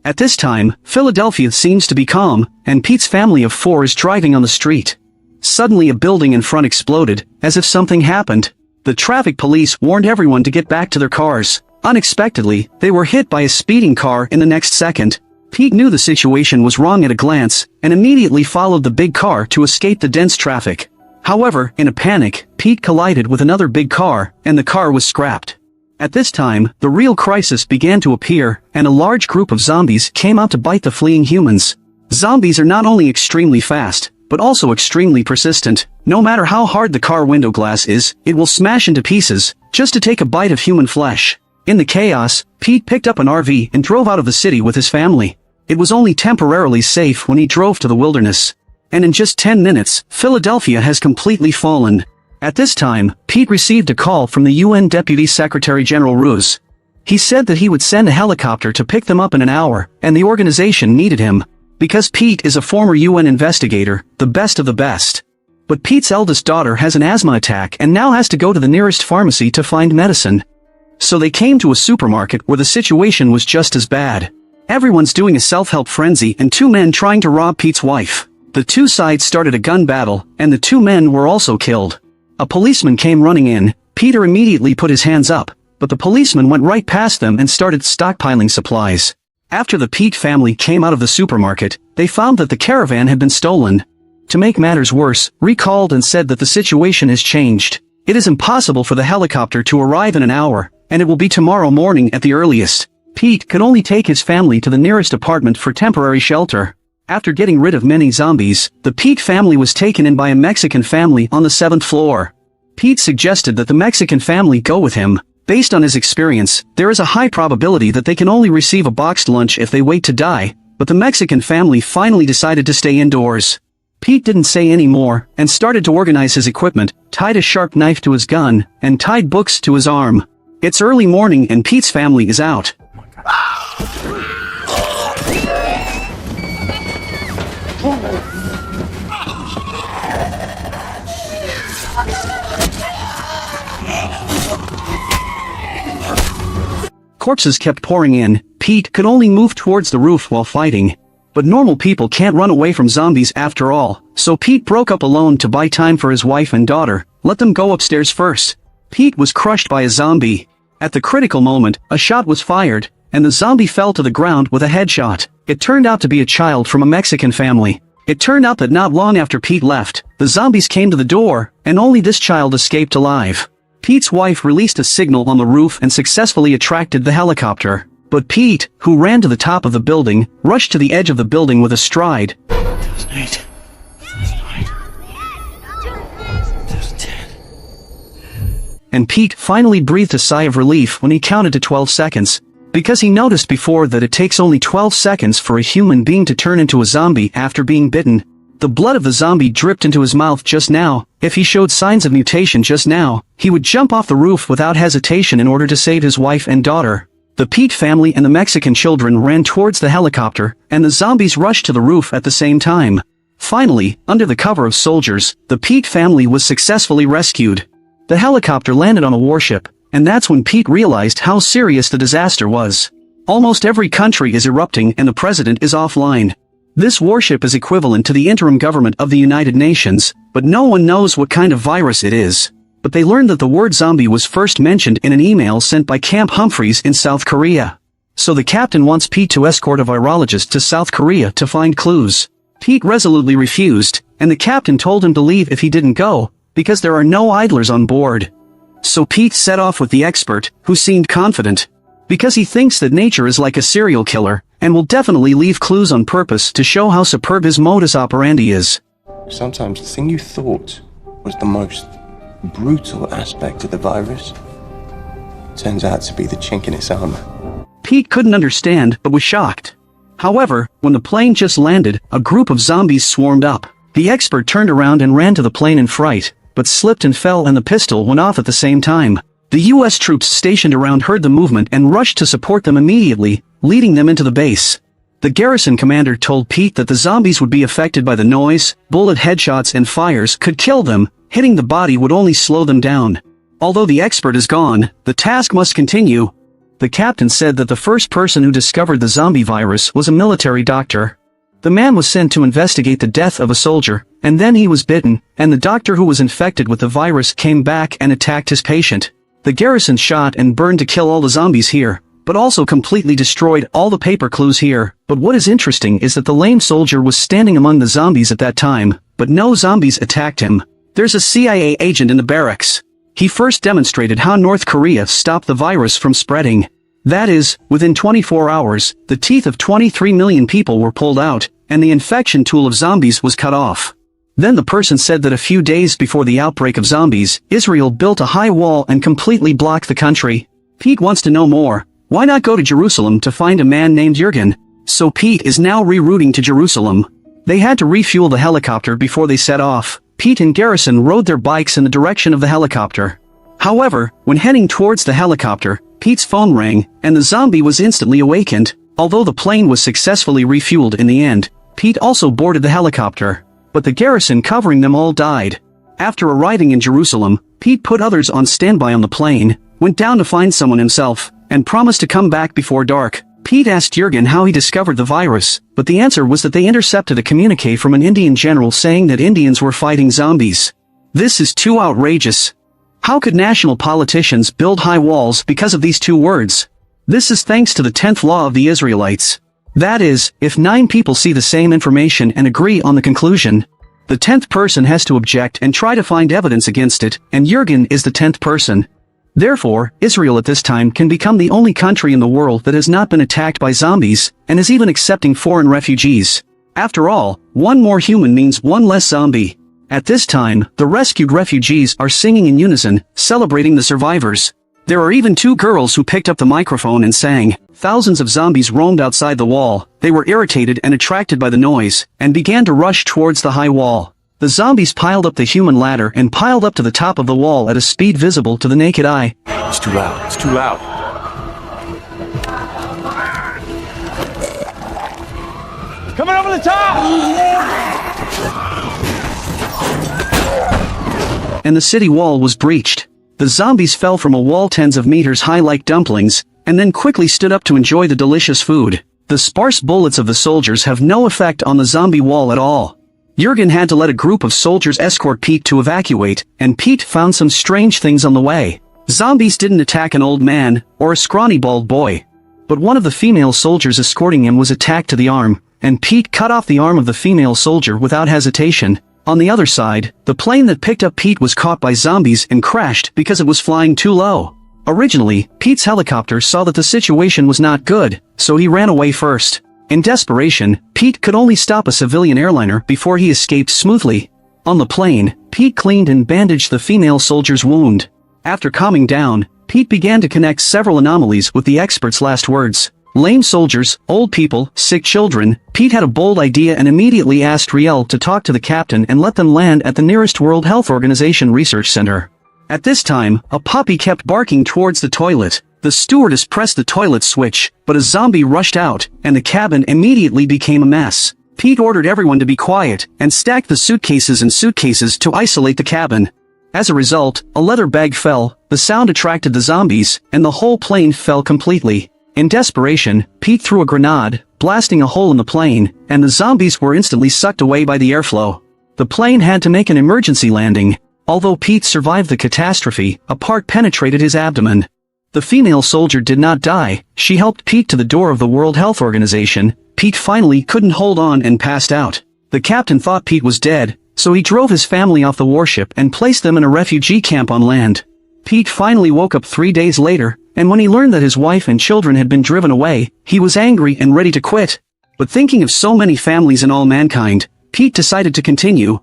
At this time, Philadelphia seems to be calm, and Pete's family of 4 is driving on the street. Suddenly a building in front exploded, as if something happened. The traffic police warned everyone to get back to their cars. Unexpectedly, they were hit by a speeding car in the next second. Pete knew the situation was wrong at a glance, and immediately followed the big car to escape the dense traffic. However, in a panic, Pete collided with another big car, and the car was scrapped. At this time, the real crisis began to appear, and a large group of zombies came out to bite the fleeing humans. Zombies are not only extremely fast, but also extremely persistent. No matter how hard the car window glass is, it will smash into pieces, just to take a bite of human flesh. In the chaos, Pete picked up an RV and drove out of the city with his family. It was only temporarily safe when he drove to the wilderness. And in just 10 minutes, Philadelphia has completely fallen. At this time, Pete received a call from the UN Deputy Secretary General Ruse. He said that he would send a helicopter to pick them up in an hour, and the organization needed him. Because Pete is a former UN investigator, the best of the best. But Pete's eldest daughter has an asthma attack and now has to go to the nearest pharmacy to find medicine. So they came to a supermarket where the situation was just as bad. Everyone's doing a self-help frenzy and 2 men trying to rob Pete's wife. The 2 sides started a gun battle, and the 2 men were also killed. A policeman came running in. Peter immediately put his hands up, but the policeman went right past them and started stockpiling supplies. After the Pete family came out of the supermarket, they found that the caravan had been stolen. To make matters worse, recalled and said that the situation has changed. It is impossible for the helicopter to arrive in an hour, and it will be tomorrow morning at the earliest. Pete could only take his family to the nearest apartment for temporary shelter. After getting rid of many zombies, the Pete family was taken in by a Mexican family on the 7th floor. Pete suggested that the Mexican family go with him. Based on his experience, there is a high probability that they can only receive a boxed lunch if they wait to die, but the Mexican family finally decided to stay indoors. Pete didn't say any more, and started to organize his equipment, tied a sharp knife to his gun, and tied books to his arm. It's early morning and Pete's family is out. Corpses kept pouring in. Pete could only move towards the roof while fighting. But normal people can't run away from zombies after all, so Pete broke up alone to buy time for his wife and daughter. Let them go upstairs first. Pete was crushed by a zombie. At the critical moment, a shot was fired, and the zombie fell to the ground with a headshot. It turned out to be a child from a Mexican family. It turned out that not long after Pete left, the zombies came to the door, and only this child escaped alive. Pete's wife released a signal on the roof and successfully attracted the helicopter. But Pete, who ran to the top of the building, rushed to the edge of the building with a stride. There's 8. There's 9. There's 10. And Pete finally breathed a sigh of relief when he counted to 12 seconds. Because he noticed before that it takes only 12 seconds for a human being to turn into a zombie after being bitten. The blood of the zombie dripped into his mouth just now. If he showed signs of mutation just now, he would jump off the roof without hesitation in order to save his wife and daughter. The Pete family and the Mexican children ran towards the helicopter, and the zombies rushed to the roof at the same time. Finally, under the cover of soldiers, the Pete family was successfully rescued. The helicopter landed on a warship, and that's when Pete realized how serious the disaster was. Almost every country is erupting and the president is offline. This warship is equivalent to the interim government of the United Nations, but no one knows what kind of virus it is. But they learned that the word zombie was first mentioned in an email sent by Camp Humphreys in South Korea. So the captain wants Pete to escort a virologist to South Korea to find clues. Pete resolutely refused, and the captain told him to leave if he didn't go, because there are no idlers on board. So Pete set off with the expert, who seemed confident. Because he thinks that nature is like a serial killer, and will definitely leave clues on purpose to show how superb his modus operandi is. Sometimes the thing you thought was the most brutal aspect of the virus turns out to be the chink in its armor. Pete couldn't understand, but was shocked. However, when the plane just landed, a group of zombies swarmed up. The expert turned around and ran to the plane in fright, but slipped and fell and the pistol went off at the same time. The U.S. troops stationed around heard the movement and rushed to support them immediately, leading them into the base. The garrison commander told Pete that the zombies would be affected by the noise, bullet headshots and fires could kill them, hitting the body would only slow them down. Although the expert is gone, the task must continue. The captain said that the first person who discovered the zombie virus was a military doctor. The man was sent to investigate the death of a soldier, and then he was bitten, and the doctor who was infected with the virus came back and attacked his patient. The garrison shot and burned to kill all the zombies here, but also completely destroyed all the paper clues here. But what is interesting is that the lame soldier was standing among the zombies at that time, but no zombies attacked him. There's a CIA agent in the barracks. He first demonstrated how North Korea stopped the virus from spreading. That is, within 24 hours, the teeth of 23 million people were pulled out, and the infection tool of zombies was cut off. Then the person said that a few days before the outbreak of zombies, Israel built a high wall and completely blocked the country. Pete wants to know more. Why not go to Jerusalem to find a man named Jurgen? So Pete is now rerouting to Jerusalem. They had to refuel the helicopter before they set off. Pete and Garrison rode their bikes in the direction of the helicopter. However, when heading towards the helicopter, Pete's phone rang, and the zombie was instantly awakened. Although the plane was successfully refueled in the end, Pete also boarded the helicopter. But the garrison covering them all died. After arriving in Jerusalem, Pete put others on standby on the plane, went down to find someone himself, and promised to come back before dark. Pete asked Jurgen how he discovered the virus, but the answer was that they intercepted a communique from an Indian general saying that Indians were fighting zombies. This is too outrageous. How could national politicians build high walls because of these two words? This is thanks to the 10th law of the Israelites. That is, if 9 people see the same information and agree on the conclusion, the 10th person has to object and try to find evidence against it, and Jurgen is the 10th person. Therefore, Israel at this time can become the only country in the world that has not been attacked by zombies, and is even accepting foreign refugees. After all, one more human means one less zombie. At this time, the rescued refugees are singing in unison, celebrating the survivors. There are even 2 girls who picked up the microphone and sang. Thousands of zombies roamed outside the wall. They were irritated and attracted by the noise, and began to rush towards the high wall. The zombies piled up the human ladder and piled up to the top of the wall at a speed visible to the naked eye. It's too loud. It's too loud. Coming over the top! And the city wall was breached. The zombies fell from a wall tens of meters high like dumplings, and then quickly stood up to enjoy the delicious food. The sparse bullets of the soldiers have no effect on the zombie wall at all. Jurgen had to let a group of soldiers escort Pete to evacuate, and Pete found some strange things on the way. Zombies didn't attack an old man, or a scrawny bald boy. But one of the female soldiers escorting him was attacked to the arm, and Pete cut off the arm of the female soldier without hesitation. On the other side, the plane that picked up Pete was caught by zombies and crashed because it was flying too low. Originally, Pete's helicopter saw that the situation was not good, so he ran away first. In desperation, Pete could only stop a civilian airliner before he escaped smoothly. On the plane, Pete cleaned and bandaged the female soldier's wound. After calming down, Pete began to connect several anomalies with the expert's last words. Lame soldiers, old people, sick children. Pete had a bold idea and immediately asked Riel to talk to the captain and let them land at the nearest World Health Organization research center. At this time, a puppy kept barking towards the toilet. The stewardess pressed the toilet switch, but a zombie rushed out, and the cabin immediately became a mess. Pete ordered everyone to be quiet, and stacked the suitcases and suitcases to isolate the cabin. As a result, a leather bag fell, the sound attracted the zombies, and the whole plane fell completely. In desperation, Pete threw a grenade, blasting a hole in the plane, and the zombies were instantly sucked away by the airflow. The plane had to make an emergency landing. Although Pete survived the catastrophe, a part penetrated his abdomen. The female soldier did not die. She helped Pete to the door of the World Health Organization. Pete finally couldn't hold on and passed out. The captain thought Pete was dead, so he drove his family off the warship and placed them in a refugee camp on land. Pete finally woke up 3 days later, and when he learned that his wife and children had been driven away, he was angry and ready to quit. But thinking of so many families and all mankind, Pete decided to continue.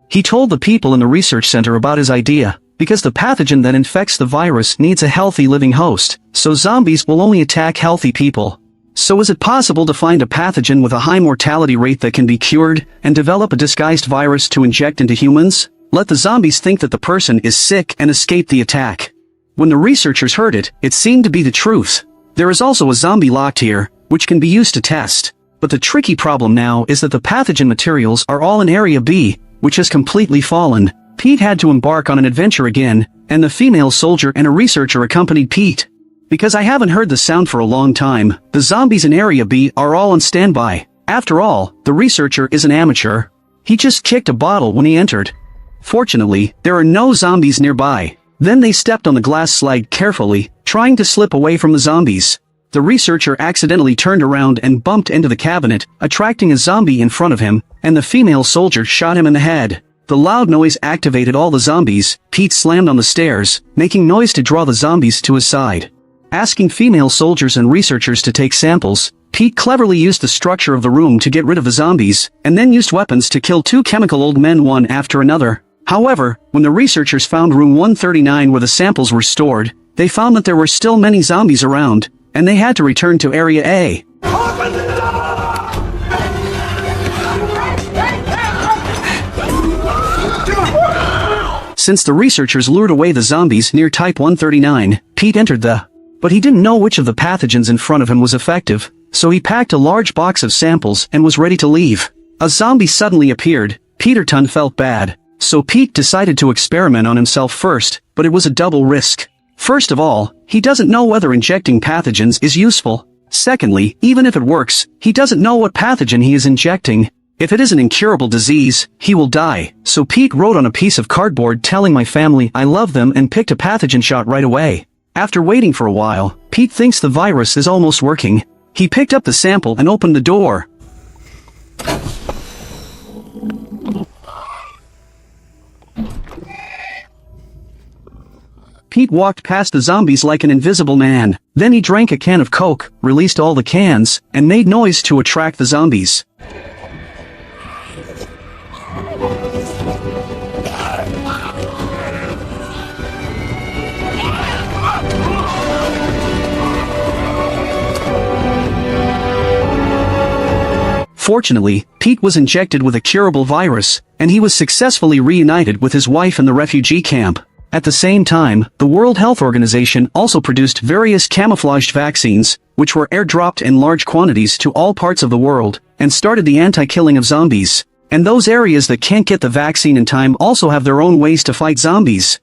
He told the people in the research center about his idea, because the pathogen that infects the virus needs a healthy living host, so zombies will only attack healthy people. So is it possible to find a pathogen with a high mortality rate that can be cured, and develop a disguised virus to inject into humans? Let the zombies think that the person is sick and escape the attack. When the researchers heard it, it seemed to be the truth. There is also a zombie locked here, which can be used to test. But the tricky problem now is that the pathogen materials are all in Area B, which has completely fallen. Pete had to embark on an adventure again, and the female soldier and a researcher accompanied Pete. Because I haven't heard the sound for a long time, the zombies in Area B are all on standby. After all, the researcher is an amateur. He just kicked a bottle when he entered. Fortunately, there are no zombies nearby. Then they stepped on the glass slide carefully, trying to slip away from the zombies. The researcher accidentally turned around and bumped into the cabinet, attracting a zombie in front of him, and the female soldier shot him in the head. The loud noise activated all the zombies. Pete slammed on the stairs, making noise to draw the zombies to his side. Asking female soldiers and researchers to take samples, Pete cleverly used the structure of the room to get rid of the zombies, and then used weapons to kill two chemical old men one after another. However, when the researchers found room 139 where the samples were stored, they found that there were still many zombies around, and they had to return to Area A. Open the door! Since the researchers lured away the zombies near Type 139, Pete entered but he didn't know which of the pathogens in front of him was effective, so he packed a large box of samples and was ready to leave. A zombie suddenly appeared. Peterton felt bad, so Pete decided to experiment on himself first, but it was a double risk. First of all, he doesn't know whether injecting pathogens is useful. Secondly, even if it works, he doesn't know what pathogen he is injecting. If it is an incurable disease, he will die. So Pete wrote on a piece of cardboard telling my family I love them and picked a pathogen shot right away. After waiting for a while, Pete thinks the virus is almost working. He picked up the sample and opened the door. Pete walked past the zombies like an invisible man. Then he drank a can of Coke, released all the cans, and made noise to attract the zombies. Fortunately, Pete was injected with a curable virus, and he was successfully reunited with his wife in the refugee camp. At the same time, the World Health Organization also produced various camouflaged vaccines, which were airdropped in large quantities to all parts of the world, and started the anti-killing of zombies. And those areas that can't get the vaccine in time also have their own ways to fight zombies.